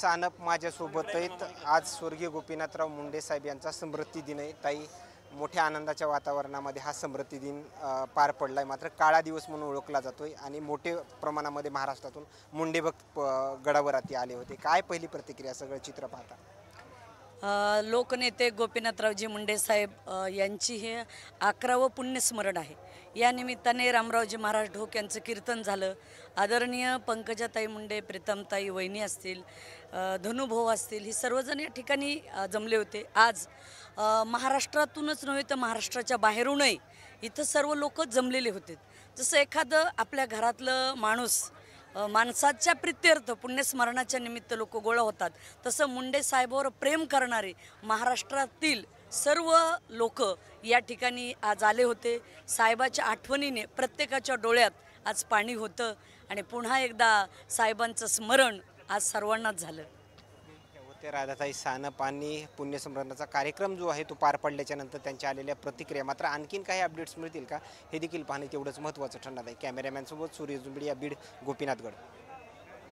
सानप माझ्यासोबत आहेत। आज स्वर्गीय गोपीनाथराव मुंडे साहेब यांचा स्मृती दिन आहे। ताई, मोठ्या आनंदाच्या वातावरणामध्ये हा स्मृती दिन पार पडलाय। मात्र काळा दिवस म्हणून ओळखला जातोय आणि मोठे प्रमाणामध्ये महाराष्ट्रातून मुंडे भक्त गडावरती आले होते। काय पहिली प्रतिक्रिया सगळं चित्र पाहता? लोकनेते गोपीनाथरावजी मुंडे साहेब यांची हे 11वं पुण्यस्मरण आहे। या निमित्ताने रामरावजी महाराज ढोक यांचं कीर्तन झालं। आदरणीय पंकजाताई मुंडे, प्रीतमताई वहिनी असतील, धनुभाऊ असतील, ही सर्वजण या ठिकाणी जमले होते। आज महाराष्ट्रातूनच नव्हे तर महाराष्ट्राच्या बाहेरूनही इथं सर्व लोक जमलेले होते। जसं एखादं आपल्या घरातलं माणूस माणसाच्या प्रित्यर्थ पुण्यस्मरणाच्या निमित्त लोक गोळा होतात, तसं मुंडे साहेबांवर प्रेम करणारे महाराष्ट्रातील सर्व लोक या ठिकाणी आज आले होते। साहेबाच्या आठवणीने प्रत्येकाच्या डोळ्यात आज पाणी होतं आणि पुन्हा एकदा साहेबांचं स्मरण आज सर्वांनाच झालं। होते राधाताई सानप आणि पुण्यस्मरणाचा कार्यक्रम जो आहे तो पार पडल्याच्या नंतर त्यांच्या आलेल्या प्रतिक्रिया, मात्र आणखीन काही अपडेट्स मिळतील का हे देखील पाहणे तेवढंच महत्त्वाचं ठरणार आहे। कॅमेरामॅनसोबत सूर्य जुंबडी, बीड, गोपीनाथगड।